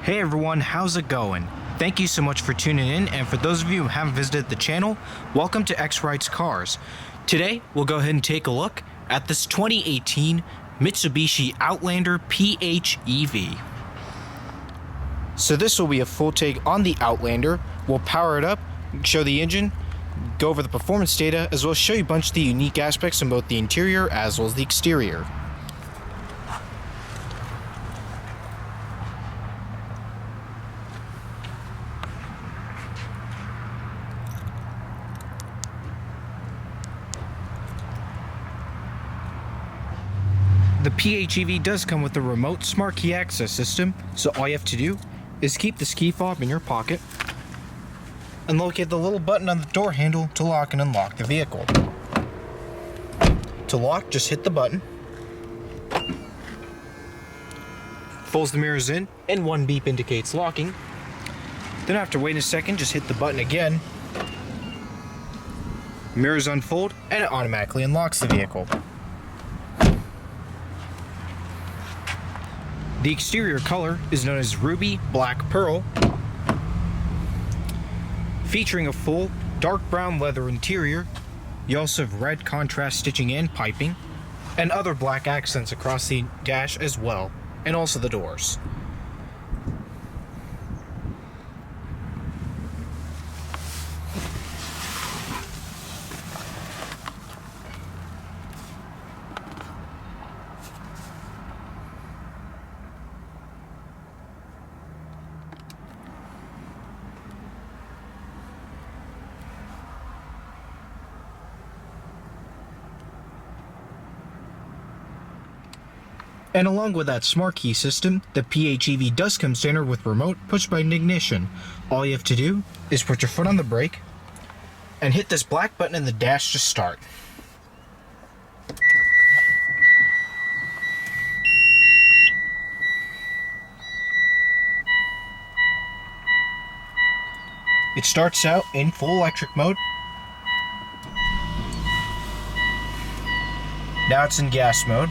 Hey everyone, how's it going? Thank you so much for tuning in, and for those of you who haven't visited the channel, welcome to X Writes Cars. Today, we'll go ahead and take a look at this 2018 Mitsubishi Outlander PHEV. So this will be a full take on the Outlander. We'll power it up, show the engine, go over the performance data, as well as show you a bunch of the unique aspects in both the interior as well as the exterior. The PHEV does come with a remote smart key access system, so all you have to do is keep this key fob in your pocket and locate the little button on the door handle to lock and unlock the vehicle. To lock, just hit the button. Folds the mirrors in, and one beep indicates locking. Then after waiting a second, just hit the button again. Mirrors unfold, and it automatically unlocks the vehicle. The exterior color is known as Ruby Black Pearl, featuring a full dark brown leather interior. You also have red contrast stitching and piping, and other black accents across the dash as well, and also the doors. And along with that smart key system, the PHEV does come standard with remote push-button ignition. All you have to do is put your foot on the brake and hit this black button in the dash to start. It starts out in full electric mode. Now it's in gas mode.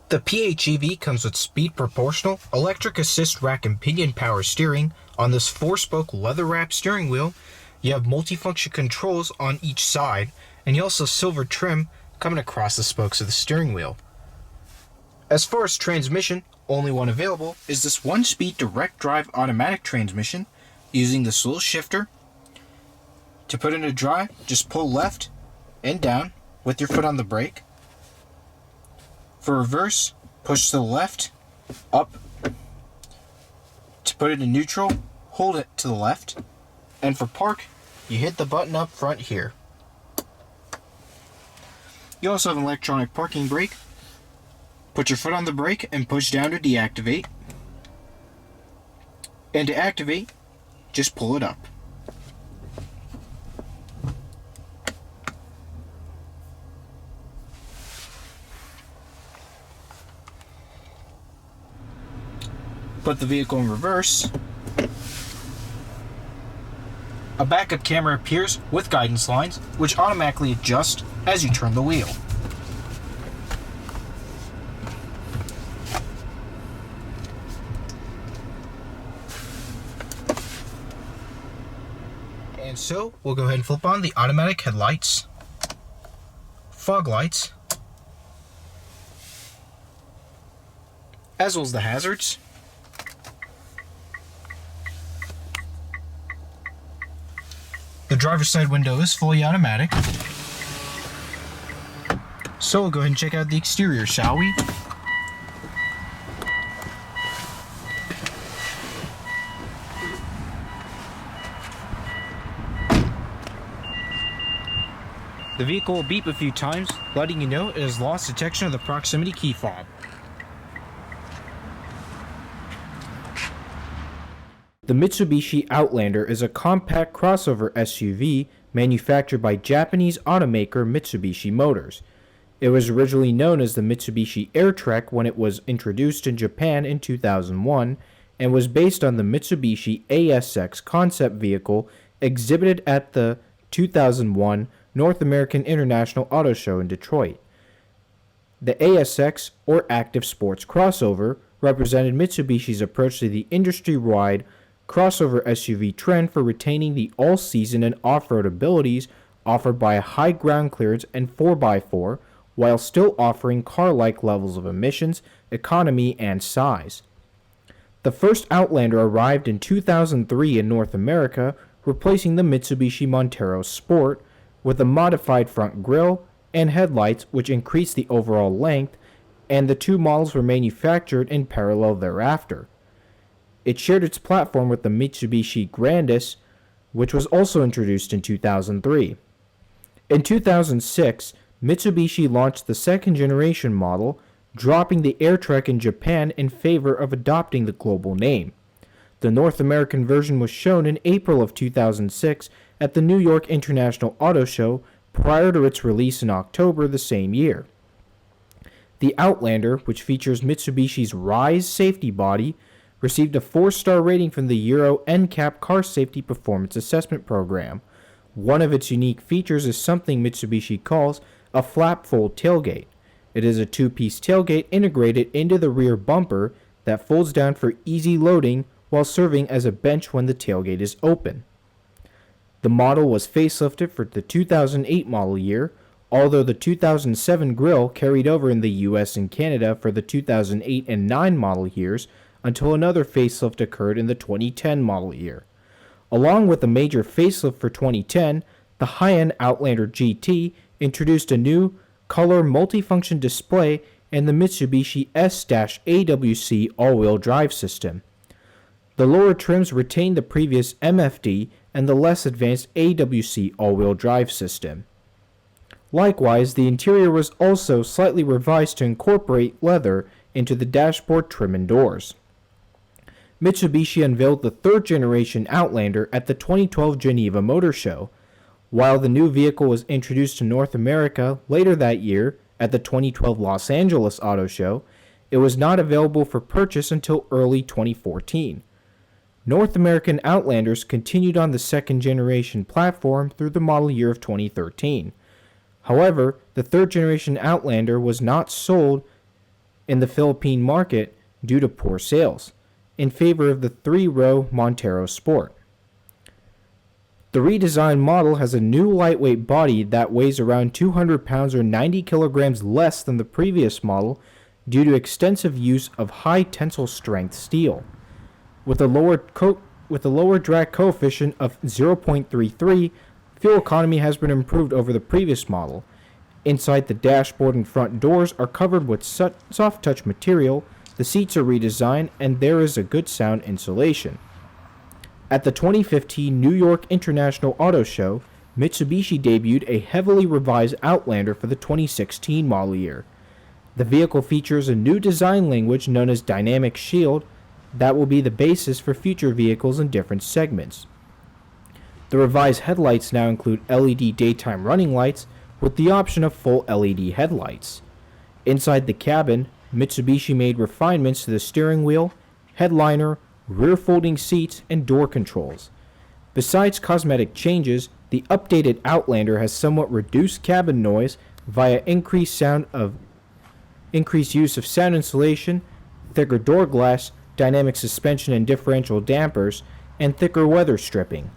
The PHEV comes with speed proportional, electric assist rack and pinion power steering. On this 4-spoke leather-wrapped steering wheel, you have multifunction controls on each side, and you also have silver trim coming across the spokes of the steering wheel. As far as transmission, only one available is this 1-speed direct drive automatic transmission using this little shifter. To put into drive, just pull left and down with your foot on the brake. For reverse, push to the left, up. To put it in neutral, hold it to the left. And for park, you hit the button up front here. You also have an electronic parking brake. Put your foot on the brake and push down to deactivate. And to activate, just pull it up. Put the vehicle in reverse. A backup camera appears with guidance lines, which automatically adjust as you turn the wheel. And so, we'll go ahead and flip on the automatic headlights, fog lights, as well as the hazards. The driver's side window is fully automatic. So we'll go ahead and check out the exterior, shall we? The vehicle will beep a few times, letting you know it has lost detection of the proximity key fob. The Mitsubishi Outlander is a compact crossover SUV manufactured by Japanese automaker Mitsubishi Motors. It was originally known as the Mitsubishi Airtrek when it was introduced in Japan in 2001 and was based on the Mitsubishi ASX concept vehicle exhibited at the 2001 North American International Auto Show in Detroit. The ASX, or Active Sports Crossover, represented Mitsubishi's approach to the industry-wide crossover SUV trend for retaining the all-season and off-road abilities offered by a high ground clearance and 4x4, while still offering car-like levels of emissions, economy, and size. The first Outlander arrived in 2003 in North America, replacing the Mitsubishi Montero Sport, with a modified front grille and headlights which increased the overall length, and the two models were manufactured in parallel thereafter. It shared its platform with the Mitsubishi Grandis, which was also introduced in 2003. In 2006, Mitsubishi launched the second generation model, dropping the Airtrek in Japan in favor of adopting the global name. The North American version was shown in April of 2006 at the New York International Auto Show prior to its release in October the same year. The Outlander, which features Mitsubishi's Rise safety body, received a 4-star rating from the Euro NCAP Car Safety Performance Assessment Program. One of its unique features is something Mitsubishi calls a flap-fold tailgate. It is a 2-piece tailgate integrated into the rear bumper that folds down for easy loading while serving as a bench when the tailgate is open. The model was facelifted for the 2008 model year, although the 2007 grille carried over in the US and Canada for the 2008 and 9 model years until another facelift occurred in the 2010 model year. Along with a major facelift for 2010, the high-end Outlander GT introduced a new color multifunction display and the Mitsubishi S-AWC all-wheel drive system. The lower trims retained the previous MFD and the less advanced AWC all-wheel drive system. Likewise, the interior was also slightly revised to incorporate leather into the dashboard trim and doors. Mitsubishi unveiled the third-generation Outlander at the 2012 Geneva Motor Show. While the new vehicle was introduced to North America later that year at the 2012 Los Angeles Auto Show, it was not available for purchase until early 2014. North American Outlanders continued on the second-generation platform through the model year of 2013. However, the third-generation Outlander was not sold in the Philippine market due to poor sales, in favor of the 3-row Montero Sport. The redesigned model has a new lightweight body that weighs around 200 pounds or 90 kilograms less than the previous model due to extensive use of high tensile strength steel. With a lower drag coefficient of 0.33, fuel economy has been improved over the previous model. Inside, the dashboard and front doors are covered with soft touch material, the seats are redesigned, and there is a good sound insulation. At the 2015 New York International Auto Show, Mitsubishi debuted a heavily revised Outlander for the 2016 model year. The vehicle features a new design language known as Dynamic Shield that will be the basis for future vehicles in different segments. The revised headlights now include LED daytime running lights with the option of full LED headlights. Inside the cabin, Mitsubishi made refinements to the steering wheel, headliner, rear folding seats, and door controls. Besides cosmetic changes, the updated Outlander has somewhat reduced cabin noise via increased use of sound insulation, thicker door glass, dynamic suspension and differential dampers, and thicker weather stripping.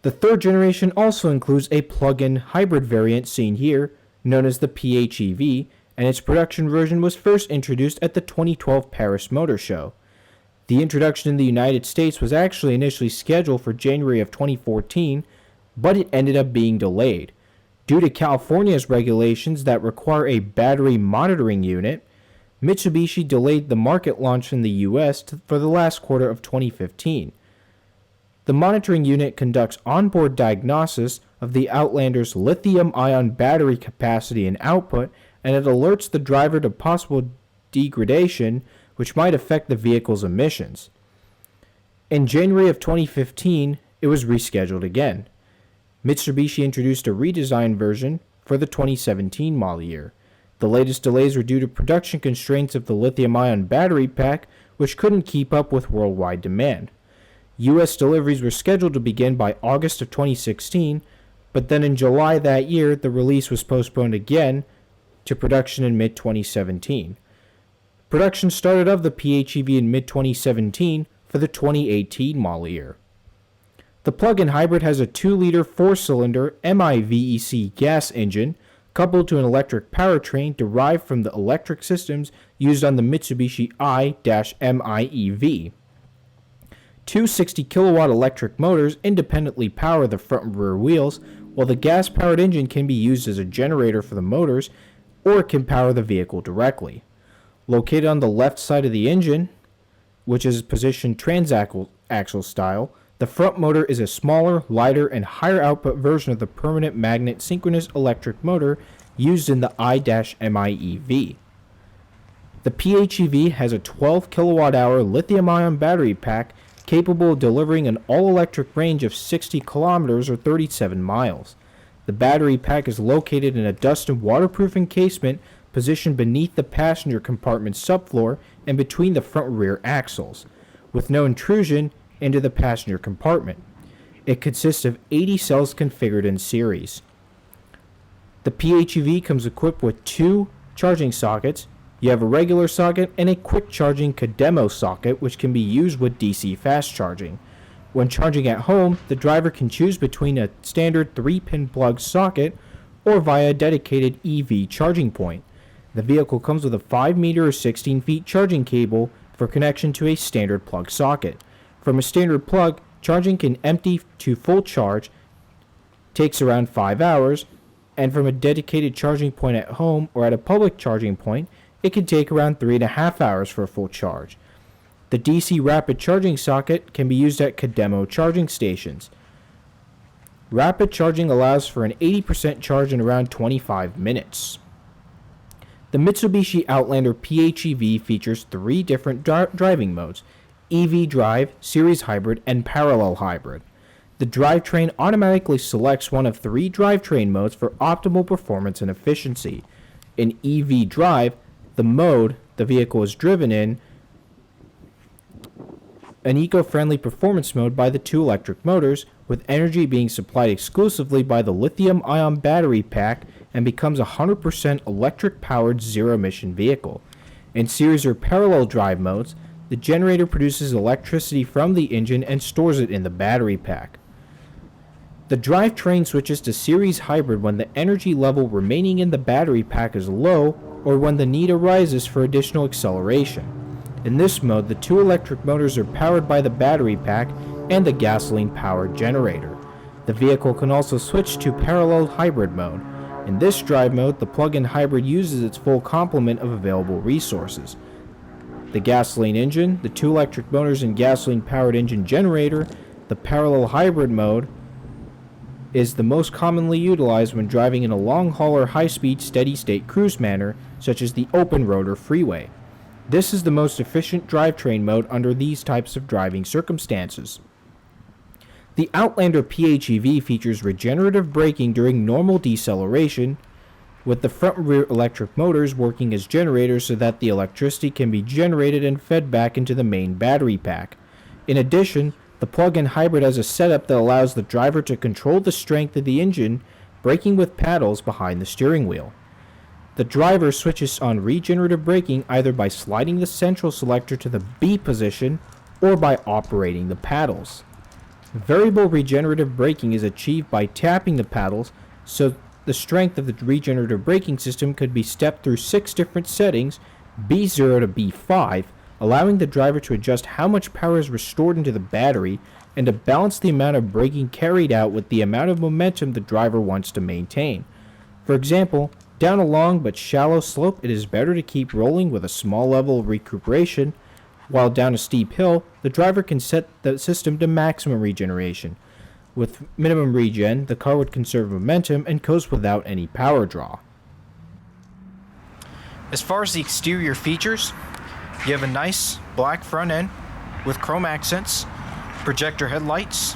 The third generation also includes a plug-in hybrid variant seen here, known as the PHEV, and its production version was first introduced at the 2012 Paris Motor Show. The introduction in the United States was actually initially scheduled for January of 2014, but it ended up being delayed. Due to California's regulations that require a battery monitoring unit, Mitsubishi delayed the market launch in the US for the last quarter of 2015. The monitoring unit conducts onboard diagnosis of the Outlander's lithium-ion battery capacity and output, and it alerts the driver to possible degradation which might affect the vehicle's emissions. In January of 2015, it was rescheduled again. Mitsubishi introduced a redesigned version for the 2017 model year. The latest delays were due to production constraints of the lithium-ion battery pack, which couldn't keep up with worldwide demand. U.S. deliveries were scheduled to begin by August of 2016, but then in July that year, the release was postponed again to production in mid-2017. Production started of the PHEV in mid-2017 for the 2018 model year. The plug-in hybrid has a 2-liter 4-cylinder MIVEC gas engine coupled to an electric powertrain derived from the electric systems used on the Mitsubishi i-MIEV. Two 60-kilowatt electric motors independently power the front and rear wheels, while the gas-powered engine can be used as a generator for the motors, or it can power the vehicle directly. Located on the left side of the engine, which is positioned transaxle style, the front motor is a smaller, lighter, and higher output version of the permanent magnet synchronous electric motor used in the i-MIEV. The PHEV has a 12 kilowatt-hour lithium-ion battery pack capable of delivering an all-electric range of 60 kilometers or 37 miles. The battery pack is located in a dust and waterproof encasement positioned beneath the passenger compartment subfloor and between the front and rear axles, with no intrusion into the passenger compartment. It consists of 80 cells configured in series. The PHEV comes equipped with 2 charging sockets. You have a regular socket and a quick charging CADEMO socket, which can be used with DC fast charging. When charging at home, the driver can choose between a standard 3-pin plug socket or via a dedicated EV charging point. The vehicle comes with a 5 meter or 16 feet charging cable for connection to a standard plug socket. From a standard plug, charging can empty to full charge, takes around 5 hours, and from a dedicated charging point at home or at a public charging point, it can take around 3.5 hours for a full charge. The DC rapid charging socket can be used at CADEMO charging stations. Rapid charging allows for an 80% charge in around 25 minutes. The Mitsubishi Outlander PHEV features 3 different driving modes: EV drive, series hybrid, and parallel hybrid. The drivetrain automatically selects one of 3 drivetrain modes for optimal performance and efficiency. In EV drive, the mode the vehicle is driven in, an eco-friendly performance mode by the 2 electric motors, with energy being supplied exclusively by the lithium-ion battery pack, and becomes a 100% electric-powered zero-emission vehicle. In series or parallel drive modes, the generator produces electricity from the engine and stores it in the battery pack. The drivetrain switches to series hybrid when the energy level remaining in the battery pack is low or when the need arises for additional acceleration. In this mode, the 2 electric motors are powered by the battery pack and the gasoline-powered generator. The vehicle can also switch to parallel hybrid mode. In this drive mode, the plug-in hybrid uses its full complement of available resources: the gasoline engine, the 2 electric motors and gasoline-powered engine generator. The parallel hybrid mode is the most commonly utilized when driving in a long-haul or high-speed steady-state cruise manner, such as the open road or freeway. This is the most efficient drivetrain mode under these types of driving circumstances. The Outlander PHEV features regenerative braking during normal deceleration, with the front and rear electric motors working as generators so that the electricity can be generated and fed back into the main battery pack. In addition, the plug-in hybrid has a setup that allows the driver to control the strength of the engine, braking with paddles behind the steering wheel. The driver switches on regenerative braking either by sliding the central selector to the B position or by operating the paddles. Variable regenerative braking is achieved by tapping the paddles, so the strength of the regenerative braking system could be stepped through 6 different settings, B0 to B5, allowing the driver to adjust how much power is restored into the battery and to balance the amount of braking carried out with the amount of momentum the driver wants to maintain. For example, down a long but shallow slope, it is better to keep rolling with a small level of recuperation, while down a steep hill, the driver can set the system to maximum regeneration. With minimum regen, the car would conserve momentum and coast without any power draw. As far as the exterior features, you have a nice black front end with chrome accents, projector headlights.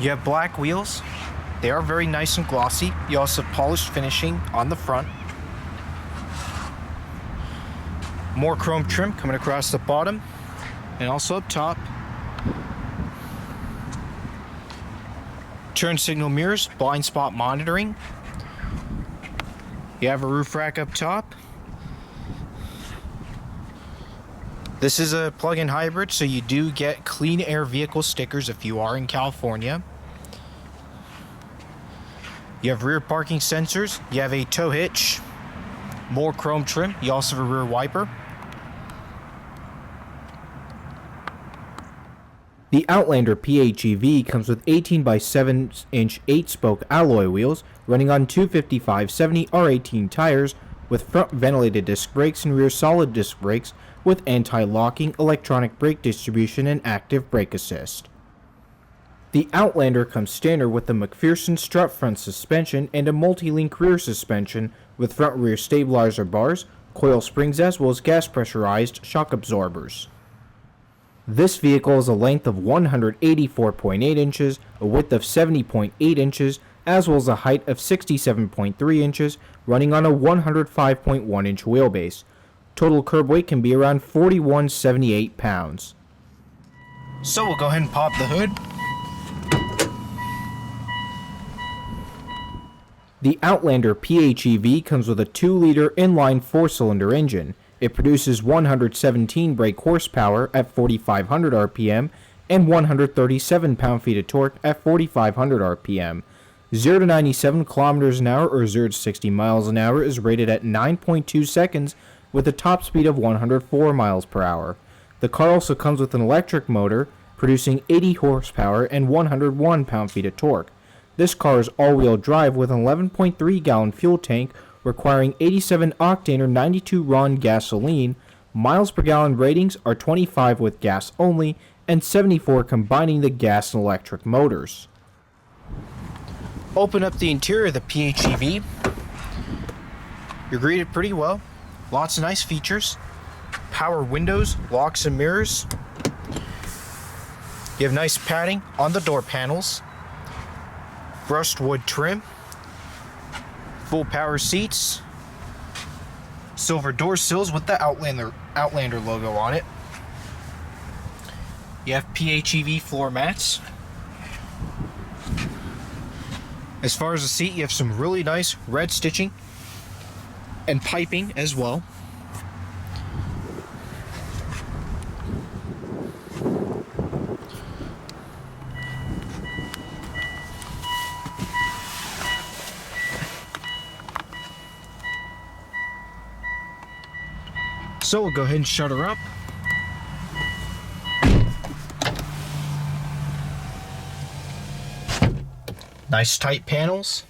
You have black wheels. They are very nice and glossy. You also have polished finishing on the front. More chrome trim coming across the bottom and also up top. Turn signal mirrors, blind spot monitoring. You have a roof rack up top. This is a plug-in hybrid, so you do get clean air vehicle stickers if you are in California. You have rear parking sensors. You have a tow hitch. More chrome trim. You also have a rear wiper. The Outlander PHEV comes with 18 by 7 inch 8-spoke alloy wheels running on 255/70 R18 tires with front ventilated disc brakes and rear solid disc brakes with anti-locking electronic brake distribution and active brake assist. The Outlander comes standard with the McPherson strut front suspension and a multi-link rear suspension with front rear stabilizer bars, coil springs as well as gas pressurized shock absorbers. This vehicle has a length of 184.8 inches, a width of 70.8 inches, as well as a height of 67.3 inches, running on a 105.1 inch wheelbase. Total curb weight can be around 4178 pounds. So we'll go ahead and pop the hood. The Outlander PHEV comes with a 2-liter inline 4-cylinder engine. It produces 117 brake horsepower at 4,500 RPM and 137 pound-feet of torque at 4,500 RPM. 0 to 97 kilometers an hour or 0 to 60 miles an hour is rated at 9.2 seconds with a top speed of 104 miles per hour. The car also comes with an electric motor producing 80 horsepower and 101 pound-feet of torque. This car is all-wheel drive with an 11.3-gallon fuel tank requiring 87 octane or 92 RON gasoline. Miles per gallon ratings are 25 with gas only and 74 combining the gas and electric motors. Open up the interior of the PHEV. You're greeted pretty well. Lots of nice features. Power windows, locks and mirrors. You have nice padding on the door panels. Brushed wood trim. Full power seats. Silver door sills with the Outlander logo on it. You have PHEV floor mats. As far as the seat, you have some really nice red stitching and piping as well. So we'll go ahead and shut her up. Nice tight panels.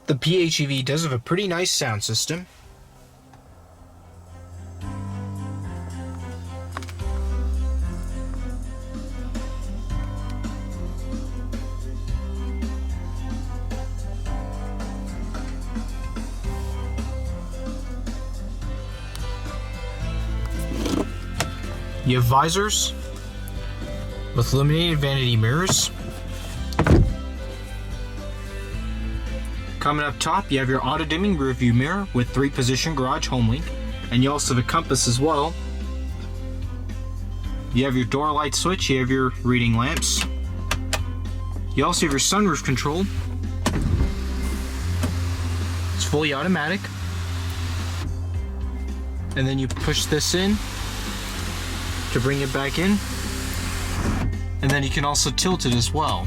The PHEV does have a pretty nice sound system. You have visors with illuminated vanity mirrors. Coming up top, you have your auto-dimming rear view mirror with 3-position garage home link, and you also have a compass as well. You have your door light switch, you have your reading lamps. You also have your sunroof control. It's fully automatic. And then you push this in to bring it back in. And then you can also tilt it as well.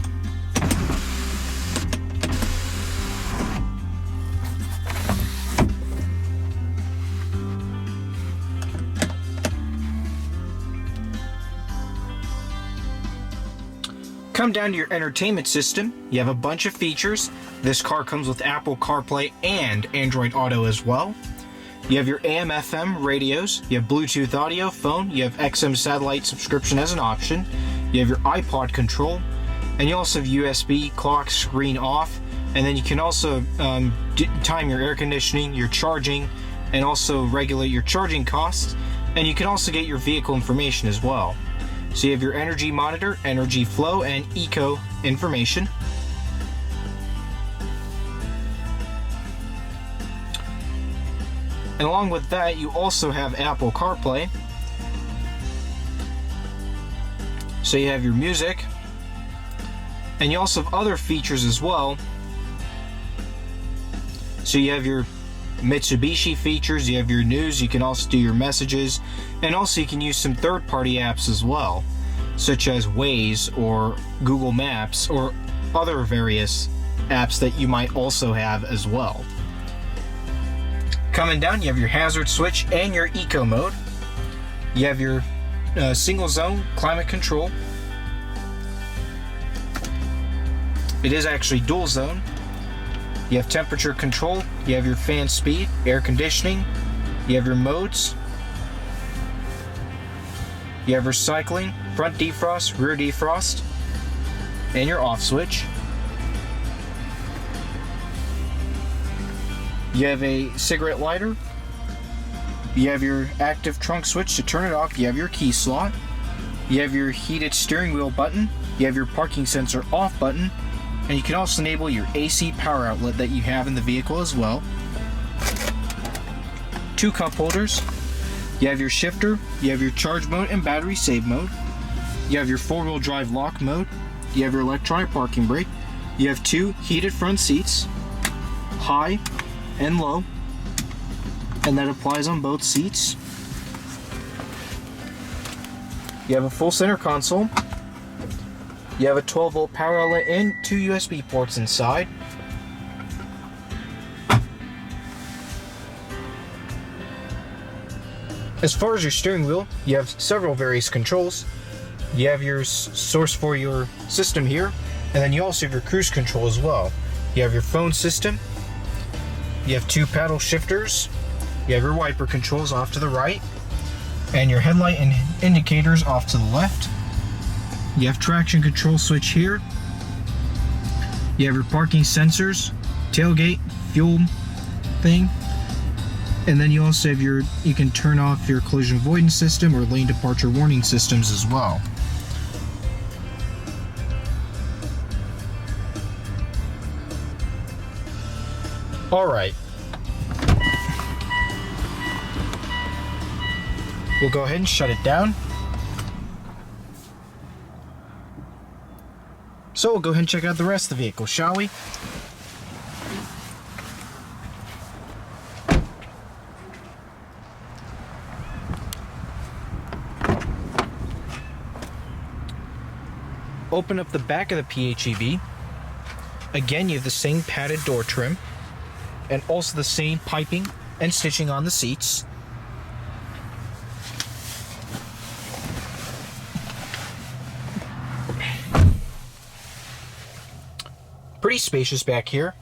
Come down to your entertainment system. You have a bunch of features. This car comes with Apple CarPlay and Android Auto as well. You have your AM/FM radios. You have Bluetooth audio, phone. You have XM satellite subscription as an option. You have your iPod control, and you also have USB clock, screen off, and then you can also time your air conditioning, your charging, and also regulate your charging costs. And you can also get your vehicle information as well. So you have your energy monitor, energy flow, and eco information. And along with that, you also have Apple CarPlay. So you have your music, and you also have other features as well. So you have your Mitsubishi features, you have your news, you can also do your messages, and also you can use some third-party apps as well, such as Waze or Google Maps or other various apps that you might also have as well. Coming down, you have your hazard switch and your eco mode. You have your single zone climate control. It is actually dual zone. You have temperature control, you have your fan speed, air conditioning, you have your modes, you have recycling, front defrost, rear defrost, and your off switch. You have a cigarette lighter, you have your active trunk switch to turn it off, you have your key slot, you have your heated steering wheel button, you have your parking sensor off button, and you can also enable your AC power outlet that you have in the vehicle as well. 2 cup holders. You have your shifter, you have your charge mode and battery save mode. You have your 4-wheel drive lock mode. You have your electronic parking brake. You have 2 heated front seats, high and low, and that applies on both seats. You have a full center console. You have a 12-volt power outlet and 2 USB ports inside. As far as your steering wheel, you have several various controls. You have your source for your system here, and then you also have your cruise control as well. You have your phone system. You have 2 paddle shifters. You have your wiper controls off to the right, and your headlight and indicators off to the left. You have traction control switch here. You have your parking sensors, tailgate, fuel thing. And then you also have you can turn off your collision avoidance system or lane departure warning systems as well. Alright. We'll go ahead and shut it down. So we'll go ahead and check out the rest of the vehicle, shall we? Open up the back of the PHEV. Again, you have the same padded door trim and also the same piping and stitching on the seats. Pretty spacious back here.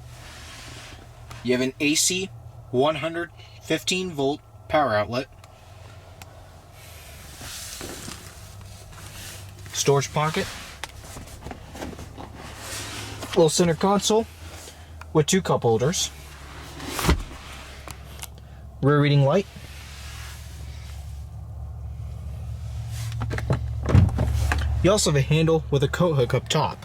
You have an AC 115 volt power outlet. Storage pocket. Little center console with 2 cup holders. Rear reading light. You also have a handle with a coat hook up top.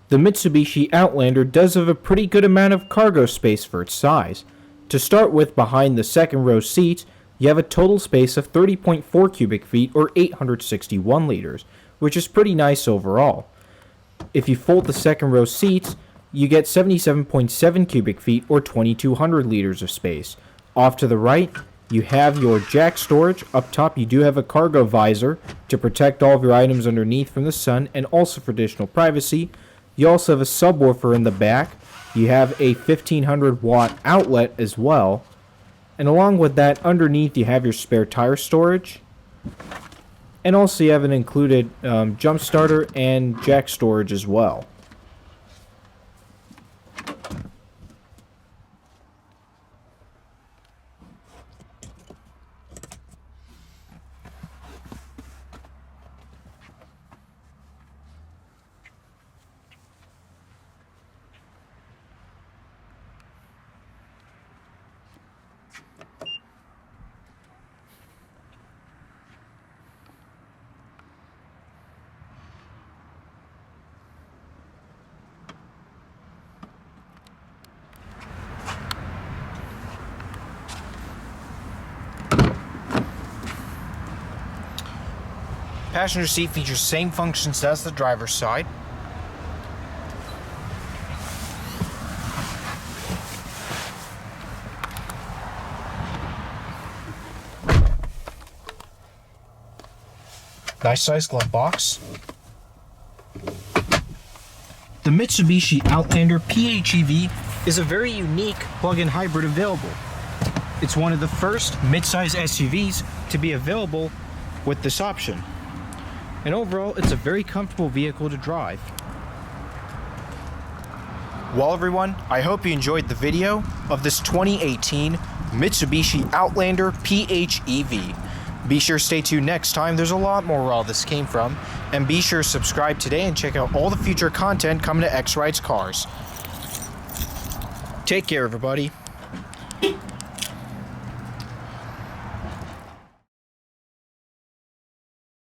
The Mitsubishi Outlander does have a pretty good amount of cargo space for its size. To start with, behind the second row seats, you have a total space of 30.4 cubic feet or 861 liters, which is pretty nice overall. If you fold the second row seats, you get 77.7 cubic feet or 2200 liters of space. Off to the right, you have your jack storage. Up top, you do have a cargo visor to protect all of your items underneath from the sun and also for additional privacy. You also have a subwoofer in the back. You have a 1500 watt outlet as well. And along with that, underneath you have your spare tire storage. And also you have an included jump starter and jack storage as well. Passenger seat features same functions as the driver's side. Nice size glove box. The Mitsubishi Outlander PHEV is a very unique plug-in hybrid available. It's one of the first mid-size SUVs to be available with this option. And overall, it's a very comfortable vehicle to drive. Well, everyone, I hope you enjoyed the video of this 2018 Mitsubishi Outlander PHEV. Be sure to stay tuned next time. There's a lot more where all this came from. And be sure to subscribe today and check out all the future content coming to X Rides Cars. Take care, everybody.